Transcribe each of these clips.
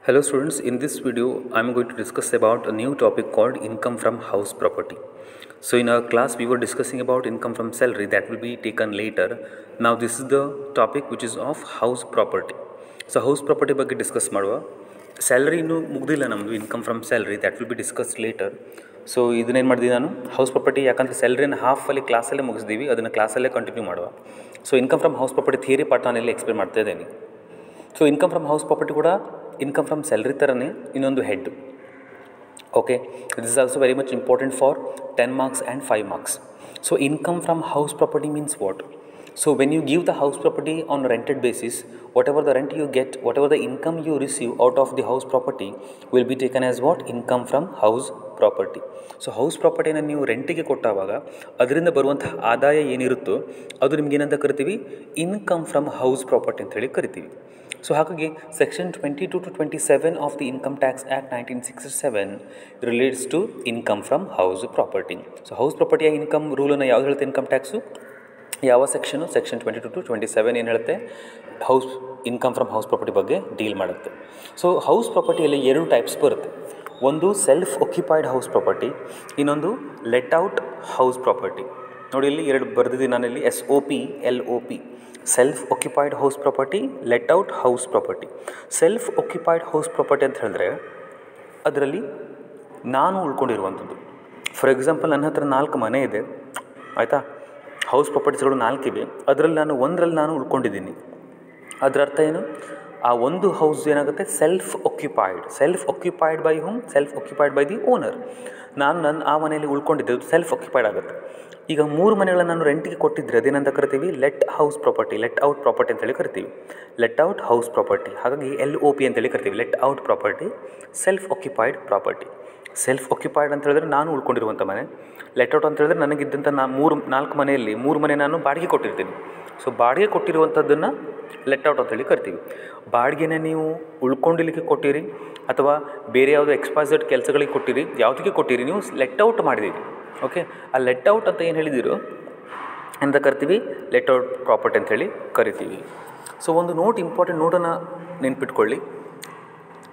Hello students, in this video I am going to discuss about a new topic called income from house property. So in our class we were discussing about income from salary that will be taken later. Now this is the topic which is of house property. So house property ಬಗ್ಗೆ discuss ಮಾಡುವ. Salary ಇನ್ನೂ ಮುಗ್ದಿಲ್ಲ ನಮ್ಮದು, income from salary that will be discussed later. So ಇದನ್ನೇನು ಮಾಡಿದ್ದೀನಿ ನಾನು house property, ಯಾಕಂದರೆ ಸ್ಯಾಲರಿನ ಹಾಫಲ್ಲಿ ಕ್ಲಾಸಲ್ಲೇ ಮುಗಿಸಿದ್ದೀವಿ, ಅದನ್ನು ಕ್ಲಾಸಲ್ಲೇ ಕಂಟಿನ್ಯೂ ಮಾಡುವ. So income from house property theory part ನಾನೆಲ್ಲ ಎಕ್ಸ್ಪ್ಲೇನ್ ಮಾಡ್ತಾ ಇದ್ದೇನೆ. So income from house property ಕೂಡ ಇನ್ಕಮ್ ಫ್ರಮ್ ಸ್ಯಾಲರಿ ಥರನೇ ಇನ್ನೊಂದು head. Okay, this is also very much important for 10 marks and 5 marks. So income from house property means what? So when you give the house property on rented basis, whatever the rent you get, whatever the income you receive out of the house property will be taken as what? Income from house property. So house ಪ್ರಾಪರ್ಟಿನ ನೀವು ರೆಂಟಿಗೆ ಕೊಟ್ಟಾಗ ಅದರಿಂದ ಬರುವಂಥ ಆದಾಯ ಏನಿರುತ್ತೋ ಅದು ನಿಮ್ಗೇನಂತ ಕರಿತೀವಿ? Income from house property ಅಂತ ಹೇಳಿ ಕರಿತೀವಿ. ಸೊ ಹಾಗಾಗಿ section 22 to 27 of the income tax act 1967 relates to income from house property. So house ಪ್ರಾಪರ್ಟಿಯ ಇನ್ಕಮ್ ರೂಲನ್ನು ಯಾವ್ದು ಹೇಳುತ್ತೆ? ಇನ್ಕಮ್ ಟ್ಯಾಕ್ಸು ಯಾವ ಸೆಕ್ಷನು? ಸೆಕ್ಷನ್ 22 to 27 ಏನು ಹೇಳುತ್ತೆ? House income from house property ಬಗ್ಗೆ ಡೀಲ್ ಮಾಡುತ್ತೆ. ಸೊ ಹೌಸ್ ಪ್ರಾಪರ್ಟಿಯಲ್ಲಿ 2 ಟೈಪ್ಸ್ ಬರುತ್ತೆ. ಒಂದು ಸೆಲ್ಫ್ ಆಕ್ಯುಪೈಡ್ ಹೌಸ್ ಪ್ರಾಪರ್ಟಿ, ಇನ್ನೊಂದು ಲೆಟ್ ಔಟ್ ಹೌಸ್ ಪ್ರಾಪರ್ಟಿ. ನೋಡಿ ಇಲ್ಲಿ 2 ಬರೆದಿದ್ದೀನಿ ನಾನಿಲ್ಲಿ, SOP LOP. Self occupied house property, let out house property. Self occupied house property ಅಂತ ಹೇಳಿದ್ರೆ ಅದರಲ್ಲಿ ನಾನು ಉಳ್ಕೊಂಡಿರುವಂಥದ್ದು. ಫಾರ್ ಎಕ್ಸಾಂಪಲ್, ನನ್ನ ಹತ್ರ 4 ಮನೆ ಇದೆ, ಆಯಿತಾ? ಹೌಸ್ ಪ್ರಾಪರ್ಟೀಸ್ಗಳು 4 ಇವೆ, ಅದರಲ್ಲಿ ನಾನು ಒಂದರಲ್ಲಿ ನಾನು ಉಳ್ಕೊಂಡಿದ್ದೀನಿ. ಅದರ ಅರ್ಥ ಏನು? ಆ ಒಂದು ಹೌಸ್ ಏನಾಗುತ್ತೆ? Self occupied by hmm? Self occupied by the owner. ನಾನು ಆ ಮನೆಯಲ್ಲಿ ಉಳ್ಕೊಂಡಿದ್ದೆ, ಅದು ಸೆಲ್ಫ್ ಆಕ್ಯುಪೈಡ್ ಆಗುತ್ತೆ. ಈಗ 3 ಮನೆಗಳನ್ನು ನಾನು ರೆಂಟಿಗೆ ಕೊಟ್ಟಿದ್ದರೆ ಅದೇನಂತ ಕರಿತೀವಿ? Let house property, let out property ಅಂತೇಳಿ ಕರಿತೀವಿ. ಲೆಟ್ ಔಟ್ ಹೌಸ್ ಪ್ರಾಪರ್ಟಿ, ಹಾಗಾಗಿ LOP ಅಂತೇಳಿ ಕರಿತೀವಿ. Let out property, self occupied property. Self occupied ಅಂತ ಹೇಳಿದ್ರೆ ನಾನು ಉಳ್ಕೊಂಡಿರುವಂಥ ಮನೆ. ಲೆಟ್ ಔಟ್ ಅಂತ ಹೇಳಿದ್ರೆ ನನಗಿದ್ದಂಥ 4 ಮನೆಯಲ್ಲಿ 3 ಮನೆ ನಾನು ಬಾಡಿಗೆ ಕೊಟ್ಟಿರ್ತೀನಿ. ಸೊ ಬಾಡಿಗೆ ಕೊಟ್ಟಿರುವಂಥದ್ದನ್ನು ಲೆಟ್ ಔಟ್ ಅಂತೇಳಿ ಕರಿತೀವಿ. ಬಾಡಿಗೆನೇ ನೀವು ಉಳ್ಕೊಂಡಿಲಿಕ್ಕೆ ಕೊಟ್ಟಿರಿ ಅಥವಾ ಬೇರೆ ಯಾವುದೋ ಎಕ್ಸ್ಪೈಸೆಡ್ ಕೆಲಸಗಳಿಗೆ ಕೊಟ್ಟಿರಿ, ಯಾವುದಕ್ಕೆ ಕೊಟ್ಟಿರಿ, ನೀವು ಲೆಟ್ ಔಟ್ ಮಾಡಿದ್ದೀರಿ. ಓಕೆ, ಆ ಲೆಟ್ ಔಟ್ ಅಂತ ಏನು ಹೇಳಿದಿರೋ ಅಂತ ಕರಿತೀವಿ ಲೆಟ್ ಔಟ್ ಪ್ರಾಪರ್ಟಿ ಅಂಥೇಳಿ ಕರಿತೀವಿ. ಸೊ ಒಂದು ನೋಟ್, ಇಂಪಾರ್ಟೆಂಟ್ ನೋಟನ್ನು ನೆನ್ಪಿಟ್ಕೊಳ್ಳಿ.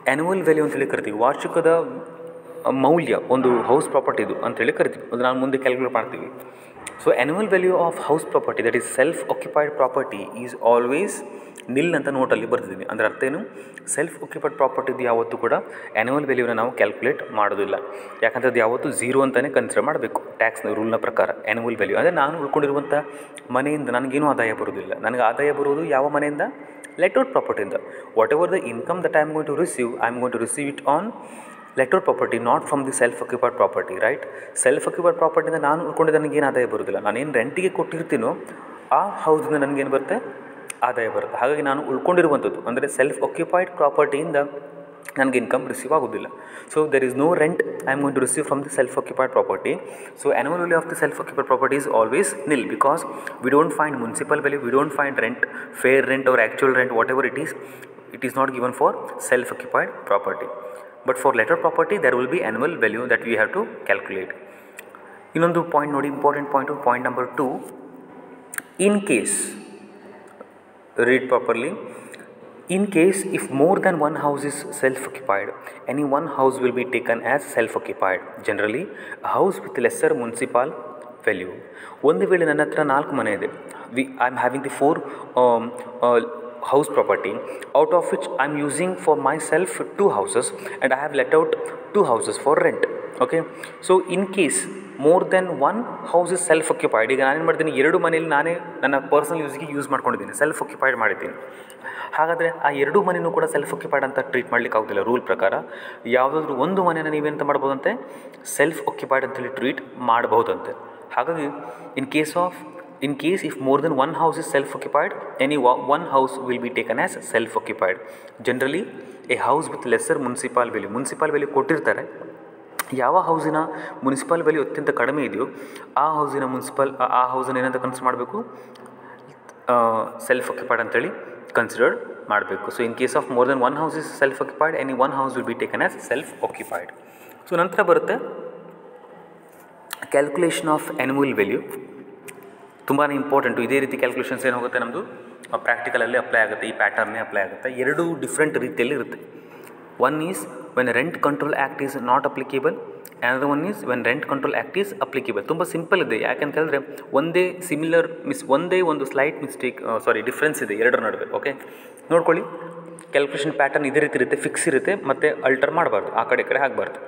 ಆ್ಯನ್ಯುವಲ್ ವ್ಯಾಲ್ಯೂ ಅಂತೇಳಿ ಕರಿತೀವಿ. ವಾರ್ಷಿಕದ ಮೌಲ್ಯ ಒಂದು ಹೌಸ್ ಪ್ರಾಪರ್ಟಿದು ಅಂತೇಳಿ ಕರಿತೀವಿ. ಅದು ನಾನು ಮುಂದೆ ಕ್ಯಾಲ್ಕುಲೇಟ್ ಮಾಡ್ತೀವಿ. So annual value of house property that is self occupied property is always nil ಅಂತ ನೋಟಲ್ಲಿ ಬರ್ತಿದ್ದೀನಿ. ಅಂದರೆ ಅರ್ಥ ಏನು? ಸೆಲ್ಫ್ ಆಕ್ಯುಪೈಡ್ ಪ್ರಾಪರ್ಟಿದು ಯಾವತ್ತೂ ಕೂಡ ಆ್ಯನ್ಯುವಲ್ ವ್ಯಾಲ್ಯೂನ ನಾವು ಕ್ಯಾಲ್ಕುಲೇಟ್ ಮಾಡೋದಿಲ್ಲ. ಯಾಕಂದರೆ ಅದು ಯಾವತ್ತೂ 0 ಅಂತಲೇ ಕನ್ಸಿಡರ್ ಮಾಡಬೇಕು ಟ್ಯಾಕ್ಸ್ನ ರೂಲ್ನ ಪ್ರಕಾರ. ಆ್ಯನ್ಯುವಲ್ ವ್ಯಾಲ್ಯೂ ಅಂದರೆ ನಾನು ಉಳ್ಕೊಂಡಿರುವಂಥ ಮನೆಯಿಂದ ನನಗೇನೂ ಆದಾಯ ಬರೋದಿಲ್ಲ. ನನಗೆ ಆದಾಯ ಬರೋದು ಯಾವ ಮನೆಯಿಂದ? ಲೆಟ್ ಔಟ್ ಪ್ರಾಪರ್ಟಿಯಿಂದ. Whatever the income that I am going to receive it on let out property, not from the self occupied property, right? Self occupied ಪ್ರಾಪರ್ಟಿಯಿಂದ ನಾನು ಉಳ್ಕೊಂಡಿದ್ದ ನನಗೇನು ಆದಾಯ ಬರೋದಿಲ್ಲ. ನಾನೇನು ರೆಂಟಿಗೆ ಕೊಟ್ಟಿರ್ತೀನೋ ಆ ಹೌಸಿಂದ ನನಗೇನು ಬರುತ್ತೆ? ಆದಾಯ ಬರುತ್ತೆ. ಹಾಗಾಗಿ ನಾನು ಉಳ್ಕೊಂಡಿರುವಂಥದ್ದು ಅಂದರೆ ಸೆಲ್ಫ್ ಆಕ್ಯುಪೈಡ್ ಪ್ರಾಪರ್ಟಿಯಿಂದ ನನಗೆ ಇನ್ಕಮ್ ರಿಸೀವ್ ಆಗೋದಿಲ್ಲ. So there is no rent I am going to receive from the self occupied property. So annual value of the self occupied property is always nil because we don't find municipal value, we don't find rent, fair rent or actual rent, whatever it is not given for self occupied property. But for letter property there will be annual value that we have to calculate. ಇನ್ನೊಂದು point ನೋಡಿ, important point, point number 2. In case, read properly, in case if more than one house is self-occupied, any one house will be taken as self-occupied. Generally a house with lesser municipal value. ಒಂದು ವೇಳೆ ನನ್ನ ಹತ್ರ 4 ಮನೆ ಇದೆ, I am having the 4 house property, out of which I am using for myself 2 houses and I have let out 2 houses for rent. Okay, so in case more than one house is self occupied, ಈಗ ನಾನೇನು ಮಾಡ್ತೀನಿ? 2 ಮನೆಯಲ್ಲಿ ನಾನೇ ನನ್ನ personal ಯೂಸ್ಗೆ use ಮಾಡ್ಕೊಂಡಿದ್ದೀನಿ, self occupied ಮಾಡಿದ್ದೀನಿ. ಹಾಗಾದರೆ ಆ 2 ಮನೆಯೂ ಕೂಡ ಸೆಲ್ಫ್ ಆಕ್ಯುಪೈಡ್ ಅಂತ ಟ್ರೀಟ್ ಮಾಡಲಿಕ್ಕೆ ಆಗೋದಿಲ್ಲ ರೂಲ್ ಪ್ರಕಾರ. ಯಾವುದಾದ್ರೂ ಒಂದು ಮನೆನ ನೀವೆಂತ ಮಾಡ್ಬೋದಂತೆ? ಸೆಲ್ಫ್ ಆಕ್ಯುಪೈಡ್ ಅಂತೇಳಿ ಟ್ರೀಟ್ ಮಾಡಬಹುದಂತೆ. ಹಾಗಾಗಿ in case if more than one house is self-occupied, any one house will be taken as self-occupied. Generally a house with lesser municipal value ಕೊಟ್ಟಿರ್ತಾರೆ. ಯಾವ ಹೌಸಿನ ಮುನ್ಸಿಪಲ್ ವ್ಯಾಲ್ಯೂ ಅತ್ಯಂತ ಕಡಿಮೆ ಇದೆಯೋ ಆ ಹೌಸನ್ನು ಏನಂತ ಕನ್ಸಿಡರ್ ಮಾಡಬೇಕು? ಸೆಲ್ಫ್ ಆಕ್ಯುಪೈಡ್ ಅಂತೇಳಿ ಕನ್ಸಿಡರ್ ಮಾಡಬೇಕು. So in case of more than one house is self occupied, any one house will be taken as self occupied. So ನಂತರ ಬರುತ್ತೆ ಕ್ಯಾಲ್ಕುಲೇಷನ್ ಆಫ್ ಆ್ಯನ್ಯುವಲ್ ವ್ಯಾಲ್ಯೂ. ತುಂಬಾ ಇಂಪಾರ್ಟೆಂಟು. ಇದೇ ರೀತಿ ಕ್ಯಾಲ್ಕುಲೇಷನ್ಸ್ ಏನು ಹೋಗುತ್ತೆ ನಮ್ಮದು ಪ್ರಾಕ್ಟಿಕಲಲ್ಲಿ ಅಪ್ಲೈ ಆಗುತ್ತೆ, ಈ ಪ್ಯಾಟರ್ನೇ ಅಪ್ಲೈ ಆಗುತ್ತೆ. 2 ಡಿಫ್ರೆಂಟ್ ರೀತಿಯಲ್ಲಿ ಇರುತ್ತೆ. One is when Rent Control Act is not applicable, another one is when Rent Control Act is applicable. ತುಂಬ ಸಿಂಪಲ್ ಇದೆ, ಯಾಕೆಂತ ಹೇಳಿದ್ರೆ ಒಂದೇ ಸಿಮಿಲರ್ ಒಂದೇ ಒಂದು ಸ್ಲೈಟ್ ಮಿಸ್ಟೇಕ್ ಡಿಫ್ರೆನ್ಸ್ ಇದೆ ಎರಡರ ನಡುವೆ. ಓಕೆ, ನೋಡ್ಕೊಳ್ಳಿ, ಕ್ಯಾಲ್ಕುಲೇಷನ್ ಪ್ಯಾಟರ್ನ್ ಇದೇ ರೀತಿ ಇರುತ್ತೆ, ಫಿಕ್ಸ್ ಇರುತ್ತೆ, ಮತ್ತು ಅಲ್ಟರ್ ಮಾಡಬಾರ್ದು, ಆ ಕಡೆ ಆಗಬಾರ್ದು.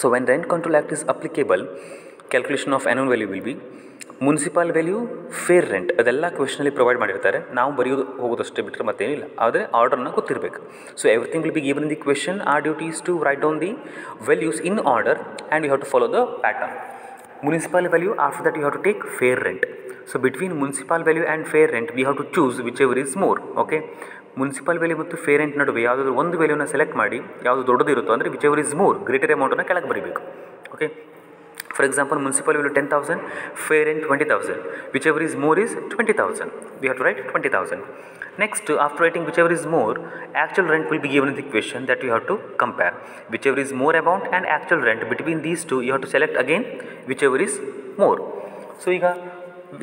So when Rent Control Act is applicable, calculation of annual value will be municipal value, fair rent, ಅದೆಲ್ಲ ಕ್ವೆಶ್ನಲ್ಲಿ ಪ್ರೊವೈಡ್ ಮಾಡಿರ್ತಾರೆ. ನಾವು ಬರೆಯೋದು ಹೋಗೋದಷ್ಟೇ ಬಿಟ್ಟರೆ ಮತ್ತೇನಿಲ್ಲ, ಆದರೆ ಆರ್ಡರ್ನ ಗೊತ್ತಿರಬೇಕು. So everything will be given in the question. Our duty is to write down the values in order and you have to follow the pattern. Municipal value, after that you have to take fair rent. So between municipal value and fair rent we have to choose whichever is more. Okay, municipal value ಮತ್ತು fair rent ನಡುವೆ ಯಾವುದಾದ್ರೂ ಒಂದು ವ್ಯಾಲ್ಯೂನ select ಮಾಡಿ, ಯಾವುದು ದೊಡ್ಡದಿರುತ್ತೋ ಅಂದರೆ which ever is more, greater ಅಮೌಂಟನ್ನು ಕೆಳಗೆ ಬರೀಬೇಕು. Okay, for example, municipal value 10,000, fair rent 20,000, whichever is more is 20,000, we have to write 20,000. Next, after writing whichever is more, actual rent will be given in the question that you have to compare. Whichever is more amount and actual rent, between these two you have to select again whichever is more. So ಈಗ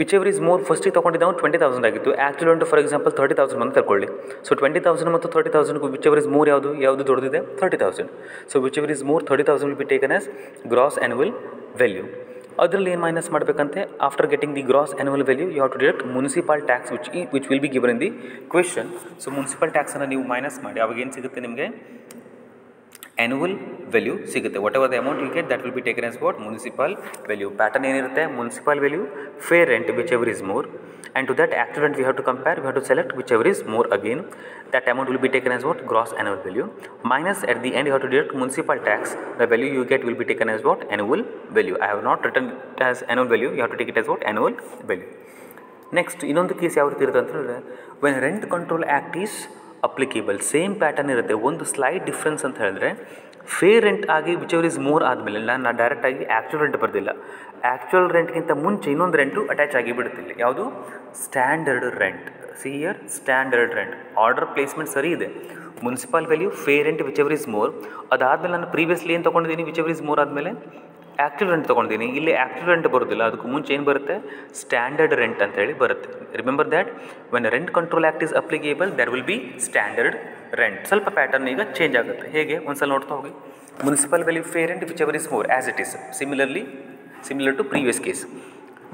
ವಿಚೆವರ್ is more ಫಸ್ಟಿಗೆ ತೊಗೊಂಡಿದ್ದು ನಾವು 20,000 ಆಗಿತ್ತು, actually ಉಂಟು for example 30,000 ಅಂತ ತಗೊಳ್ಳಿ. So 20,000 ಮತ್ತು 30,000 ವಿಚೆವರ್ is more ಯಾವುದು ದೊಡ್ಡದಿದೆ, 30,000. So whichever is more 30,000 will be taken as gross annual value. ಅದರಲ್ಲಿ ಏನು ಮೈನಸ್ ಮಾಡಬೇಕಂತೆ, after getting the gross annual value you have to deduct municipal tax which will be given in the question. So municipal ಟ್ಯಾಕ್ಸನ್ನು ನೀವು minus ಮಾಡಿ, ಅವಾಗ ಏನು ಸಿಗುತ್ತೆ ನಿಮಗೆ, ಆ್ಯನ್ಯುವಲ್ ವ್ಯಾಲ್ಯೂ ಸಿಗುತ್ತೆ. Whatever the amount you get that will be taken as what, municipal value. Pattern ಏನಿರುತ್ತೆ, municipal value, fair rent whichever is more, and to that actual rent we have to compare, we have to select whichever is more again. That amount will be taken as what, gross annual value, minus at the end you have to deduct municipal tax. The value you get will be taken as what, annual value. I have not return it as annual value, you have to take it as what, annual value. Next ಇನ್ನೊಂದು case ಯಾವ ರೀತಿ ಇರುತ್ತೆ ಅಂತ ಹೇಳಿದ್ರೆ, when rent control act is applicable, same pattern ಇರುತ್ತೆ, ಒಂದು slight difference ಅಂತ ಹೇಳಿದ್ರೆ, ಫೇರ್ ರೆಂಟ್ ಆಗಿ ವಿಚ್ ಎವರ್ ಇಸ್ ಮೋರ್ ಆದಮೇಲೆ ನಾನು ಡೈರೆಕ್ಟಾಗಿ ಆ್ಯಕ್ಚುಲ್ ರೆಂಟ್ ಬರ್ದಿಲ್ಲ, ಆ್ಯಕ್ಚುಲ್ ರೆಂಟ್ಗಿಂತ ಮುಂಚೆ ಇನ್ನೊಂದು ರೆಂಟು ಅಟ್ಯಾಚ್ ಆಗಿ ಬಿಡುತ್ತಿಲ್ಲ. ಯಾವುದು, standard rent. C year standard rent. Order placement ಸರಿ ಇದೆ, municipal value, fair rent whichever is more. ಅದಾದಮೇಲೆ ನಾನು ಪ್ರೀವಿಯಸ್ಲಿ ಏನು ತೊಗೊಂಡಿದ್ದೀನಿ, ವಿಚ್ ಎವರ್ ಇಸ್ ಮೋರ್ ಆದಮೇಲೆ ಆ್ಯಕ್ಚುಲ್ ರೆಂಟ್ ತೊಗೊಂಡಿದ್ದೀನಿ. ಇಲ್ಲಿ ಆ್ಯಕ್ಚುಲ್ ರೆಂಟ್ ಬರೋದಿಲ್ಲ, ಅದಕ್ಕೂ ಮುಂಚೆ ಏನು ಬರುತ್ತೆ, ಸ್ಟ್ಯಾಂಡರ್ಡ್ ರೆಂಟ್ ಅಂತೇಳಿ ಬರುತ್ತೆ. Remember that when rent control act is applicable there will be standard rent. ಸ್ವಲ್ಪ ಪ್ಯಾಟರ್ನ್ ಈಗ ಚೇಂಜ್ ಆಗುತ್ತೆ. ಹೇಗೆ ಒಂದ್ಸಲ ನೋಡ್ತಾ ಹೋಗಿ. Municipal value, fair rent whichever is more as it is, similar to previous case,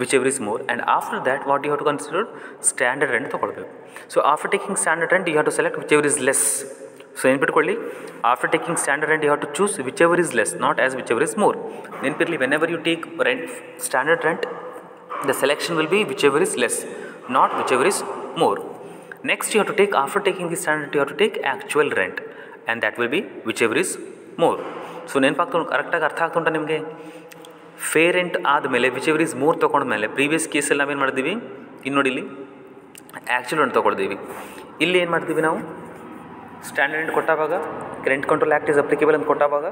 whichever is more. And after that what you have to consider, standard rent ತೊಗೊಳ್ಬೇಕು. So after taking standard rent you have to select whichever is less. So ನೆನ್ಪಿಟ್ಕೊಳ್ಳಿ, after taking standard rent you have to choose whichever is less, not as whichever is more. ನೆನಪಿರಲಿ, whenever you take rent standard rent the selection will be whichever is less, not whichever is more. Next you have to take, after taking the standard you have to take actual rent and that will be whichever is more. So ನೆನಪಾಗ್ತು, ಕರೆಕ್ಟಾಗಿ ಅರ್ಥ ಆಗ್ತುಂಟ ನಿಮಗೆ. Fair rent ಆದಮೇಲೆ whichever is more ತೊಗೊಂಡ್ಮೇಲೆ previous ಕೇಸಲ್ಲಿ ನಾವೇನು ಮಾಡಿದ್ದೀವಿ, ಇನ್ನು ನೋಡಿ ಇಲ್ಲಿ ಆ್ಯಕ್ಚುಲ್ ರೆಂಟ್ ತೊಗೊಳ್ತೀವಿ. ಇಲ್ಲಿ ಏನು ಮಾಡ್ತೀವಿ ನಾವು, ಸ್ಟ್ಯಾಂಡರ್ಡ್ ರೆಂಟ್ ಕೊಟ್ಟಾಗ rent control act is applicable ಅಂತ ಕೊಟ್ಟಾಗ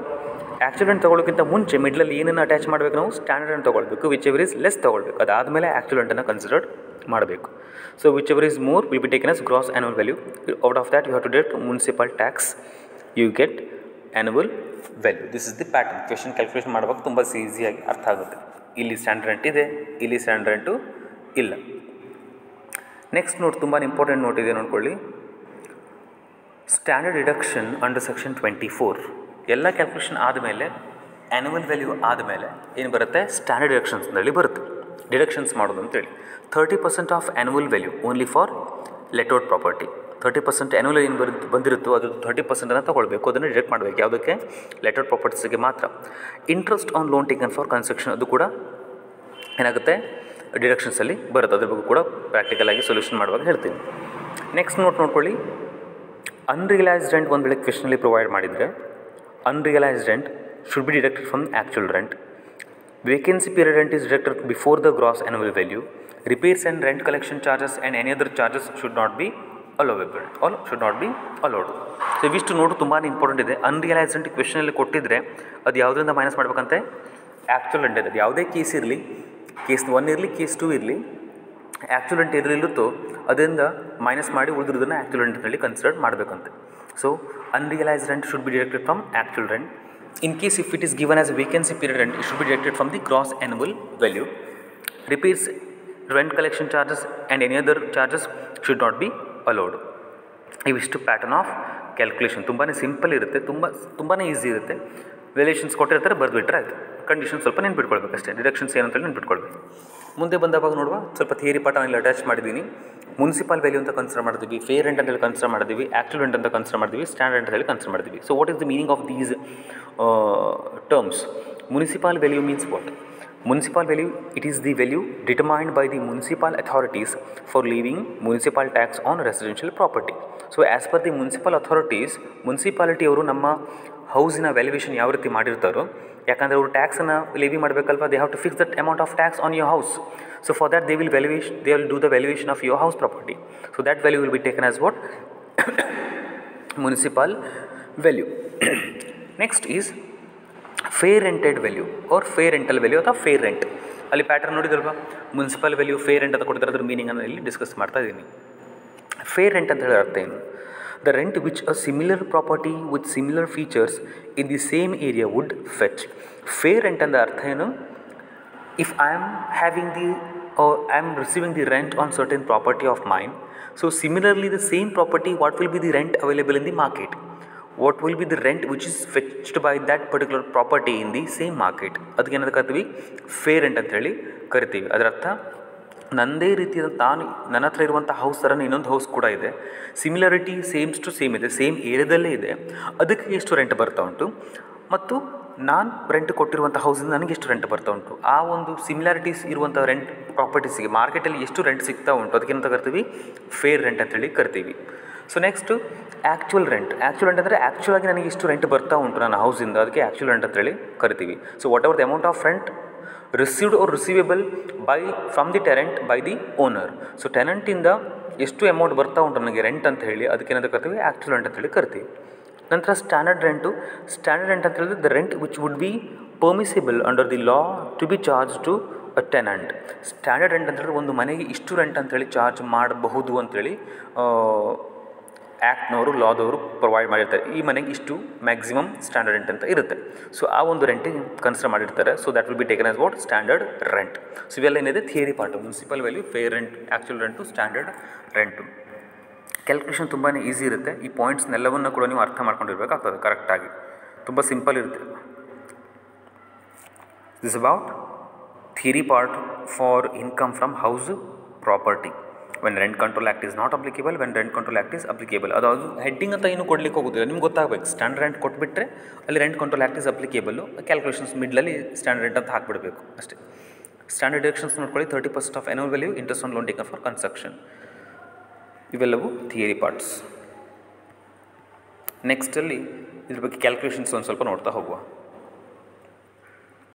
ಆ್ಯಕ್ಚುಲ್ ರೆಂಟ್ ತೊಗೊಳ್ಳೋಕ್ಕಿಂತ ಮುಂಚೆ ಮಿಡ್ಲಲ್ಲಿ ಏನನ್ನು ಅಟ್ಯಾಚ್ ಮಾಡಬೇಕು, ನಾವು ಸ್ಟ್ಯಾಂಡರ್ಡ್ ರೆಂಟ್ ತೊಗೊಳ್ಬೇಕು, ವಿಚ್ ಎವರ್ ಇಸ್ ಲೆಸ್ ತೊಗೊಳ್ಬೇಕು. ಅದಾದಮೇಲೆ ಆ್ಯಕ್ಚುಲ್ ರೆಂಟನ್ನು ಕನ್ಸಿಡರ್ ಮಾಡಬೇಕು. So whichever is more will be taken as gross annual value. Out of that you have to deduct municipal tax, you get annual value. This is the pattern. Question calculation ಮಾಡುವಾಗ ತುಂಬ ಈಸಿಯಾಗಿ ಅರ್ಥ ಆಗುತ್ತೆ. ಇಲ್ಲಿ standard rent ಇದೆ, ಇಲ್ಲಿ standard rent ಇಲ್ಲ. Next note, ತುಂಬ ಇಂಪಾರ್ಟೆಂಟ್ ನೋಟ್ ಇದೆ ನೋಡ್ಕೊಳ್ಳಿ. Standard deduction under section 24. ಎಲ್ಲ ಕ್ಯಾಲ್ಕುಲೇಷನ್ ಆದಮೇಲೆ ಆ್ಯನ್ಯುವಲ್ ವ್ಯಾಲ್ಯೂ ಆದಮೇಲೆ ಏನು ಬರುತ್ತೆ, ಸ್ಟ್ಯಾಂಡರ್ಡ್ ಡಿಡಕ್ಷನ್ಸ್ ಅಂತೇಳಿ ಬರುತ್ತೆ. ಡಿಡಕ್ಷನ್ಸ್ ಮಾಡೋದು ಅಂತೇಳಿ 30% of annual value only for let out property. 30% annual ಏನು ಬಂದಿರುತ್ತೋ ಅದು 30% ತೊಗೊಳ್ಬೇಕು, ಅದನ್ನು ಡಿಡಕ್ಟ್ ಮಾಡಬೇಕು. ಯಾವುದಕ್ಕೆ, ಲೆಟೌಟ್ ಪ್ರಾಪರ್ಟೀಸ್ಗೆ ಮಾತ್ರ. Interest on loan taken for construction ಅದು ಕೂಡ ಏನಾಗುತ್ತೆ, ಡಿಡಕ್ಷನ್ಸಲ್ಲಿ ಬರುತ್ತೆ. ಅದ್ರ ಬಗ್ಗೆ ಕೂಡ ಪ್ರಾಕ್ಟಿಕಲಾಗಿ ಸೊಲ್ಯೂಷನ್ ಮಾಡುವಾಗ ಹೇಳ್ತೀನಿ. ನೆಕ್ಸ್ಟ್ ನೋಡ್ಕೊಳ್ಳಿ. ಅನ್ರಿಯಲೈಸ್ಡ್ ರೆಂಟ್ ಒಂದು ವೇಳೆ ಕ್ವೆಶ್ಚನಲ್ಲಿ ಪ್ರೊವೈಡ್ ಮಾಡಿದರೆ, unrealised rent should be deducted from actual rent. Vacancy period rent is deducted before the gross annual value. Repairs and rent collection charges and any other charges should not be allowable all should not be allowed. So ಇವಿಷ್ಟು ನೋಡು ತುಂಬಾ important ಇದೆ. Unrealised rent ಕ್ವೆಶ್ಚನಲ್ಲಿ ಕೊಟ್ಟಿದ್ದರೆ ಅದು ಯಾವುದರಿಂದ minus ಮಾಡಬೇಕಂತೆ, actual rent ಇದೆ. ಯಾವುದೇ case ಇರಲಿ, ಕೇಸ್ 1 ಇರಲಿ, ಕೇಸ್ 2 ಇರಲಿ, ಆ್ಯಕ್ಚುಲ್ ರೆಂಟ್ ಇರಲಿಲ್ಲತ್ತೋ ಅದರಿಂದ ಮೈನಸ್ ಮಾಡಿ ಉಳಿದಿರೋದನ್ನು ಆ್ಯಕ್ಚುಲ್ ರೆಂಟ್ನಲ್ಲಿ ಕನ್ಸಿಡರ್ ಮಾಡಬೇಕಂತೆ. So unrealised rent should be deducted from actual rent. In case if it is given as a vacancy period rent, it should be deducted from the gross annual value. Repairs, rent collection charges and any other charges should not be allowed. ಇವಿಷ್ಟು pattern of calculation. ತುಂಬಾ simple ಇರುತ್ತೆ, ತುಂಬಾ easy ಇರುತ್ತೆ. ವ್ಯಾಲ್ಯೂಷನ್ಸ್ ಕೊಟ್ಟಿರ್ತಾರೆ, ಬರೆದುಬಿಟ್ರೆ ಆಯಿತು. Condition ಸ್ವಲ್ಪ ನೆನ್ಪಿಟ್ಕೊಳ್ಬೇಕು ಅಷ್ಟೇ. Deductions ಏನಂತೇಳಿ ನೆನ್ಪಿಟ್ಕೊಳ್ಬೇಕು. ಮುಂದೆ ಬಂದಾಗ ನೋಡುವ ಸ್ವಲ್ಪ ಥಿಯರಿ ಪಾಠ ಇಲ್ಲಿ ಅಟ್ಯಾಚ್ ಮಾಡಿದ್ದೀನಿ. ಮುನ್ಸಿಪಾಲ್ ವ್ಯಾಲ್ಯೂ ಅಂತ ಕನ್ಸಿಡರ್ ಮಾಡಿದ್ವಿ, ಫೇರ್ ರೆಂಟ್ ಅಂತೇಳಿ ಕನ್ಸಿಡರ್ ಮಾಡಿದ್ವಿ, ಆ್ಯಕ್ಚುಲ್ ರೆಂಟ್ ಅಂತ ಕನ್ಸಿಡರ್ ಮಾಡಿದ್ವಿ, ಸ್ಟ್ಯಾಂಡರ್ಡ್ ಅಂತ ಹೇಳಿ ಕನ್ಸಿಡರ್ ಮಾಡಿದ್ವಿ. So what is the meaning of these terms? Municipal value means what? Municipal value, it is the value determined by the municipal authorities for levying municipal tax on residential property. So as per the municipal authorities, municipality ಅವರು ನಮ್ಮ ಹೌಸಿನ valuation ಯಾವ ರೀತಿ ಮಾಡಿರ್ತಾರೋ, ಯಾಕಂದರೆ ಅವರು ಟ್ಯಾಕ್ಸನ್ನು levy ಮಾಡಬೇಕಲ್ವ, they have to fix that amount of tax on your house. So for that they will do the valuation of your house property. So that value will be taken as what? Municipal value. Next is fair rented value or fair rental value ಅಥವಾ fair rent. ಅಲ್ಲಿ pattern ನೋಡಿದ್ರಲ್ವ, municipal value, fair rent ಅಂತ ಕೊಡ್ತಾರೆ. ಅದ್ರ ಮೀನಿಂಗನ್ನು ಇಲ್ಲಿ discuss ಮಾಡ್ತಾ ಇದ್ದೀನಿ. Fair rent ಅಂತ ಹೇಳಿ ಅರ್ಥ ಏನು? The rent which a similar property with similar features in the same area would fetch. Fair rent ಅಂದ ಅರ್ಥ ಏನು? If I am receiving the rent on certain property of mine, so similarly the same property, what will be the rent available in the market? What will be the rent which is fetched by that particular property in the same market? ಅದಕ್ಕೆ ಏನಂತ ಕರಿತೀವಿ? Fair rent ಅಂತ ಹೇಳಿ ಕರಿತೀವಿ. ಅದರ ಅರ್ಥ, ನನ್ನದೇ ರೀತಿಯಾದ ನನ್ನ ಹತ್ರ ಇರುವಂಥ ಹೌಸ್ ಥರನೇ ಇನ್ನೊಂದು ಹೌಸ್ ಕೂಡ ಇದೆ, ಸಿಮಿಲಾರಿಟಿ ಸೇಮ್ಸ್ ಟು ಸೇಮ್ ಇದೆ, ಸೇಮ್ ಏರಿಯಾದಲ್ಲೇ ಇದೆ, ಅದಕ್ಕೆ ಎಷ್ಟು ರೆಂಟ್ ಬರ್ತಾ ಉಂಟು, ಮತ್ತು ನಾನು ರೆಂಟ್ ಕೊಟ್ಟಿರುವಂಥ ಹೌಸಿಂದ ನನಗೆ ಎಷ್ಟು ರೆಂಟ್ ಬರ್ತಾ ಉಂಟು, ಆ ಒಂದು ಸಿಮಿಲಾರಿಟೀಸ್ ಇರುವಂಥ ರೆಂಟ್ ಪ್ರಾಪರ್ಟೀಸಿಗೆ ಮಾರ್ಕೆಟಲ್ಲಿ ಎಷ್ಟು ರೆಂಟ್ ಸಿಗ್ತಾ ಉಂಟು, ಅದಕ್ಕೇನಂತ ಕರಿತೀವಿ? ಫೇರ್ ರೆಂಟ್ ಅಂತೇಳಿ ಕರಿತೀವಿ. So next actual rent. Actual rent ಅಂದರೆ ಆ್ಯಕ್ಚುಲಾಗಿ ನನಗೆ ಇಷ್ಟು ರೆಂಟ್ ಬರ್ತಾ ಉಂಟು ನನ್ನ ಹೌಸಿಂದ, ಅದಕ್ಕೆ ಆ್ಯಕ್ಚುವಲ್ ರೆಂಟ್ ಅಂತೇಳಿ ಕರಿತೀವಿ. So whatever the amount of rent received or receivable from the tenant by the owner. So ಟೆನೆಂಟಿಂದ ಎಷ್ಟು ಅಮೌಂಟ್ ಬರ್ತಾ ಉಂಟು ನನಗೆ ರೆಂಟ್ ಅಂತ ಹೇಳಿ, ಅದಕ್ಕೇನಂತ ಕರಿತೀವಿ? ಆ್ಯಕ್ಚುವಲ್ ರೆಂಟ್ ಅಂತೇಳಿ ಕರಿತೀವಿ. ನಂತರ ಸ್ಟ್ಯಾಂಡರ್ಡ್ ರೆಂಟು. ಸ್ಟ್ಯಾಂಡರ್ಡ್ ರೆಂಟ್ ಅಂತ ಹೇಳಿದ್ರೆ the rent which would be permissible under the law to be charge to a tenant. Standard rent ಅಂತ ಹೇಳಿದ್ರೆ ಒಂದು ಮನೆಗೆ ಇಷ್ಟು ರೆಂಟ್ ಅಂತೇಳಿ ಚಾರ್ಜ್ ಮಾಡಬಹುದು ಅಂತೇಳಿ ಆ್ಯಕ್ಟ್ನವರು, ಲಾದವರು ಪ್ರೊವೈಡ್ ಮಾಡಿರ್ತಾರೆ. ಈ ಮನೆಗೆ ಇಷ್ಟು ಮ್ಯಾಕ್ಸಿಮಮ್ ಸ್ಟ್ಯಾಂಡರ್ಡ್ ರೆಂಟ್ ಅಂತ ಇರುತ್ತೆ. ಸೊ ಆ ಒಂದು ರೆಂಟಿಗೆ ಕನ್ಸಿಡರ್ ಮಾಡಿರ್ತಾರೆ. So that will be taken as what? Standard rent. So ಇವೆಲ್ಲ ಏನಿದೆ theory part. Municipal value, fair rent, actual rent, standard rent. Calculation ತುಂಬಾ ಈಸಿ ಇರುತ್ತೆ. ಈ ಪಾಯಿಂಟ್ಸ್ನೆಲ್ಲವನ್ನು ಕೂಡ ನೀವು ಅರ್ಥ ಮಾಡ್ಕೊಂಡಿರ್ಬೇಕಾಗ್ತದೆ ಕರೆಕ್ಟಾಗಿ. ತುಂಬ ಸಿಂಪಲ್ ಇರುತ್ತೆ. This about theory part for income from house property. When rent control act is not applicable, when rent control act is applicable. ಅದು ಹೆಡ್ಡಿಂಗ್ ಅಂತ ಏನು ಕೊಡಲಿಕ್ಕೆ ಹೋಗೋದಿಲ್ಲ, ನಿಮ್ಗೆ ಗೊತ್ತಾಗಬೇಕು. ಸ್ಟ್ಯಾಂಡರ್ಡ್ ರೆಂಟ್ ಕೊಟ್ಬಿಟ್ರೆ ಅಲ್ಲಿ rent control act is applicable, calculations ಮಿಡ್ಲಲ್ಲಿ ಸ್ಟ್ಯಾಂಡರ್ಡ್ ರೆಂಟ್ ಅಂತ ಹಾಕಿಬಿಡಬೇಕು ಅಷ್ಟೇ. ಸ್ಟ್ಯಾಂಡರ್ಡ್ ಡಿಡಕ್ಷನ್ಸ್ ನೋಡ್ಕೊಳ್ಳಿ, 30% of annual value, interest on loan taken for construction. ಇವೆಲ್ಲವೂ ಥಿಯರಿ ಪಾರ್ಟ್ಸ್. ನೆಕ್ಸ್ಟಲ್ಲಿ ಇದ್ರ ಬಗ್ಗೆ ಕ್ಯಾಲ್ಕುಲೇಷನ್ಸ್ ಒಂದು ಸ್ವಲ್ಪ ನೋಡ್ತಾ ಹೋಗುವ.